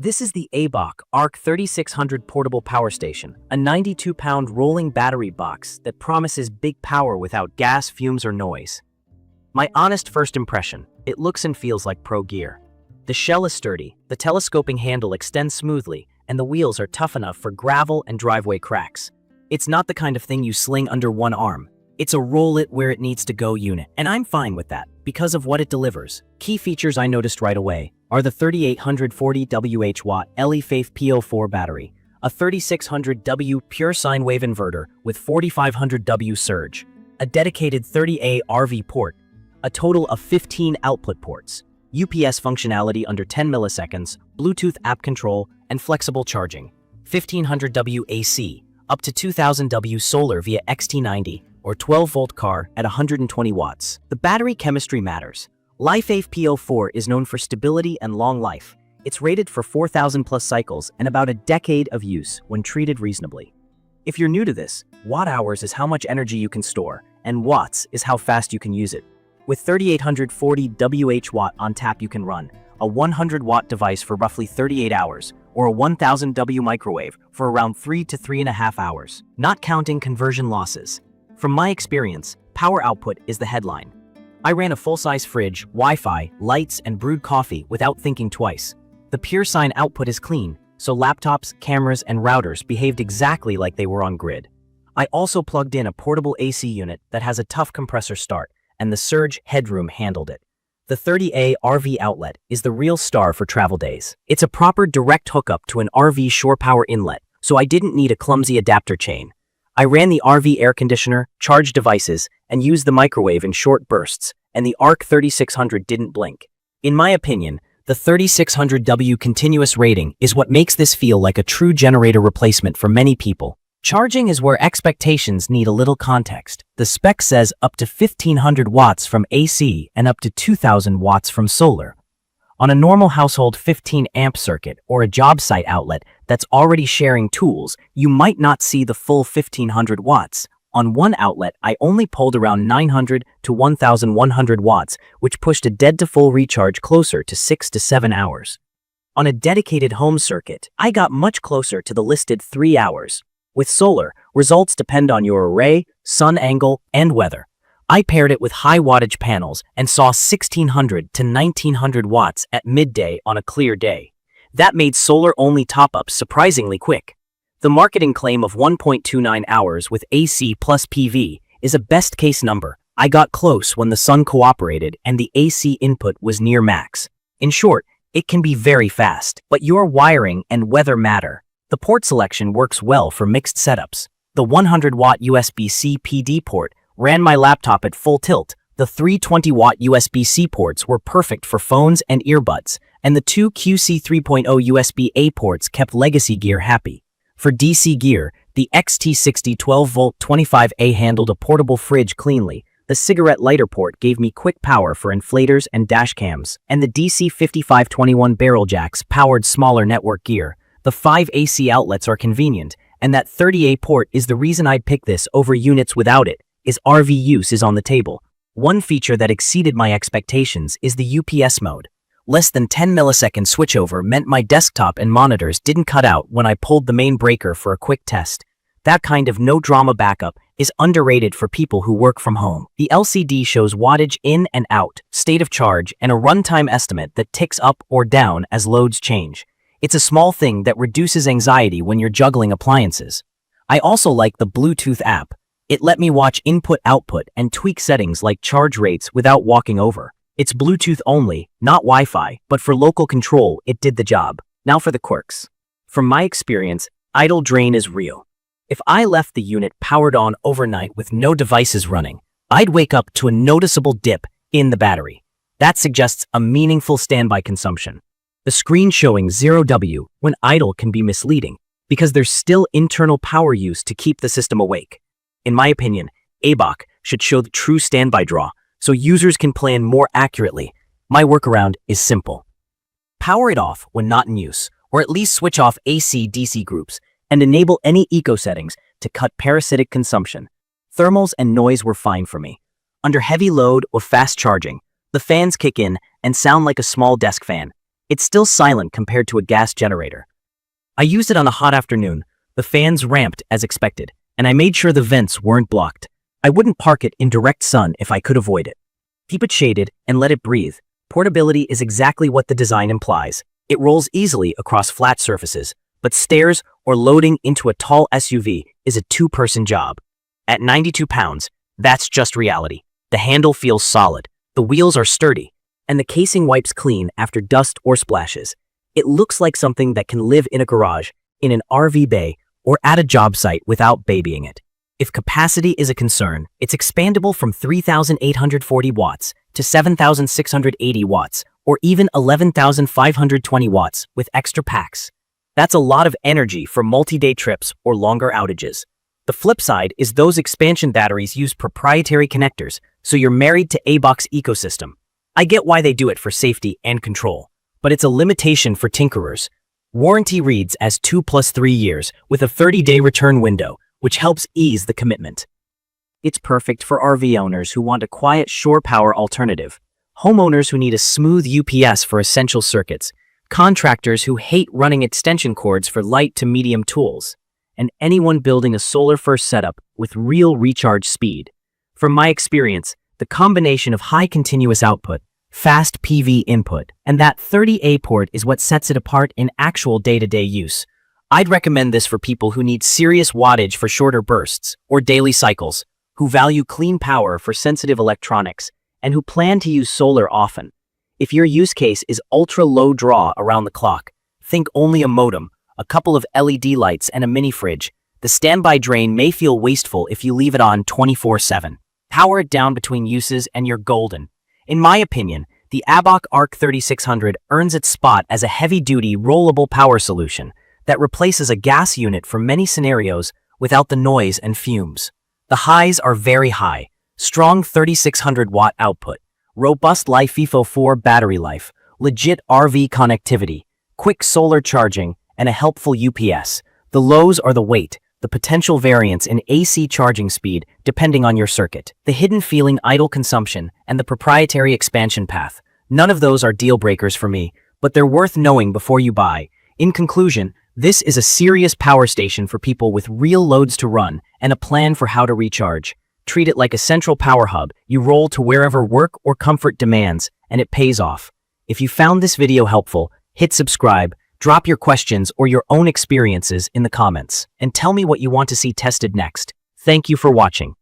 This is the ABOK Ark3600 portable power station, a 92-pound rolling battery box that promises big power without gas, fumes, or noise. My honest first impression, it looks and feels like pro gear. The shell is sturdy, the telescoping handle extends smoothly, and the wheels are tough enough for gravel and driveway cracks. It's not the kind of thing you sling under one arm. It's a roll it where it needs to go unit, and I'm fine with that because of what it delivers. Key features I noticed right away are the 3840Wh LE-FAIF-P04 battery, a 3600W pure sine wave inverter with 4500W surge, a dedicated 30A RV port, a total of 15 output ports, UPS functionality under 10 milliseconds, Bluetooth app control, and flexible charging, 1500W AC, up to 2000W solar via XT90, or 12-volt car at 120 watts. The battery chemistry matters. LE-FAIF-P04 is known for stability and long life. It's rated for 4,000 plus cycles and about a decade of use when treated reasonably. If you're new to this, watt-hours is how much energy you can store, and watts is how fast you can use it. With 3840Wh on tap, you can run a 100-watt device for roughly 38 hours, or a 1000W microwave for around 3 to 3.5 hours, not counting conversion losses. From my experience, power output is the headline. I ran a full-size fridge, Wi-Fi, lights, and brewed coffee without thinking twice. The pure sine output is clean, so laptops, cameras, and routers behaved exactly like they were on grid. I also plugged in a portable AC unit that has a tough compressor start, and the surge headroom handled it. The 30A RV outlet is the real star for travel days. It's a proper direct hookup to an RV shore power inlet, so I didn't need a clumsy adapter chain. I ran the RV air conditioner, charged devices, and used the microwave in short bursts, and the Ark3600 didn't blink. In my opinion, the 3600W continuous rating is what makes this feel like a true generator replacement for many people. Charging is where expectations need a little context. The spec says up to 1500 watts from AC and up to 2000 watts from solar. On a normal household 15-amp circuit or a job site outlet that's already sharing tools, you might not see the full 1500 watts. On one outlet, I only pulled around 900 to 1100 watts, which pushed a dead-to-full recharge closer to 6 to 7 hours. On a dedicated home circuit, I got much closer to the listed 3 hours. With solar, results depend on your array, sun angle, and weather. I paired it with high wattage panels and saw 1600 to 1900 watts at midday on a clear day. That made solar-only top-ups surprisingly quick. The marketing claim of 1.29 hours with AC plus PV is a best-case number. I got close when the sun cooperated and the AC input was near max. In short, it can be very fast, but your wiring and weather matter. The port selection works well for mixed setups. The 100-watt USB-C PD port ran my laptop at full tilt. The 320-watt USB-C ports were perfect for phones and earbuds, and the two QC3.0 USB-A ports kept legacy gear happy. For DC gear, the XT60 12-volt 25A handled a portable fridge cleanly, the cigarette lighter port gave me quick power for inflators and dash cams, and the DC 5521 barrel jacks powered smaller network gear. The 5 AC outlets are convenient, and that 30A port is the reason I'd pick this over units without it, is RV use is on the table. One feature that exceeded my expectations is the UPS mode. Less than 10 millisecond switchover meant my desktop and monitors didn't cut out when I pulled the main breaker for a quick test. That kind of no-drama backup is underrated for people who work from home. The LCD shows wattage in and out, state of charge, and a runtime estimate that ticks up or down as loads change. It's a small thing that reduces anxiety when you're juggling appliances. I also like the Bluetooth app. It let me watch input-output and tweak settings like charge rates without walking over. It's Bluetooth only, not Wi-Fi, but for local control, it did the job. Now for the quirks. From my experience, idle drain is real. If I left the unit powered on overnight with no devices running, I'd wake up to a noticeable dip in the battery. That suggests a meaningful standby consumption. The screen showing 0W when idle can be misleading because there's still internal power use to keep the system awake. In my opinion, ABOK should show the true standby draw so users can plan more accurately. My workaround is simple. Power it off when not in use, or at least switch off AC-DC groups and enable any eco settings to cut parasitic consumption. Thermals and noise were fine for me. Under heavy load or fast charging, the fans kick in and sound like a small desk fan. It's still silent compared to a gas generator. I used it on a hot afternoon. The fans ramped as expected, and I made sure the vents weren't blocked. I wouldn't park it in direct sun if I could avoid it. Keep it shaded and let it breathe. Portability is exactly what the design implies. It rolls easily across flat surfaces, but stairs or loading into a tall SUV is a two-person job. At 92 pounds, that's just reality. The handle feels solid, the wheels are sturdy, and the casing wipes clean after dust or splashes. It looks like something that can live in a garage, in an RV bay, or at a job site without babying it. If capacity is a concern, it's expandable from 3,840 watts to 7,680 watts, or even 11,520 watts with extra packs. That's a lot of energy for multi-day trips or longer outages. The flip side is those expansion batteries use proprietary connectors, so you're married to ABOK's ecosystem. I get why they do it for safety and control, but it's a limitation for tinkerers. Warranty reads as 2+3 years with a 30-day return window, which helps ease the commitment. It's perfect for RV owners who want a quiet shore power alternative, homeowners who need a smooth UPS for essential circuits, contractors who hate running extension cords for light to medium tools, and anyone building a solar-first setup with real recharge speed. From my experience, the combination of high continuous output, fast PV input, and that 30A port is what sets it apart in actual day-to-day use. I'd recommend this for people who need serious wattage for shorter bursts or daily cycles, who value clean power for sensitive electronics, and who plan to use solar often. If your use case is ultra-low draw around the clock, think only a modem, a couple of LED lights, and a mini fridge. The standby drain may feel wasteful if you leave it on 24/7. Power it down between uses and you're golden. In my opinion, the ABOK Ark3600 earns its spot as a heavy-duty, rollable power solution that replaces a gas unit for many scenarios without the noise and fumes. The highs are very high: strong 3600-watt output, robust LiFePO4 battery life, legit RV connectivity, quick solar charging, and a helpful UPS. The lows are the weight, the potential variance in AC charging speed depending on your circuit, the hidden feeling idle consumption, and the proprietary expansion path. None of those are deal breakers for me, but they're worth knowing before you buy. In conclusion, this is a serious power station for people with real loads to run and a plan for how to recharge. Treat it like a central power hub. You roll to wherever work or comfort demands, and it pays off. If you found this video helpful, hit subscribe, drop your questions or your own experiences in the comments, and tell me what you want to see tested next. Thank you for watching.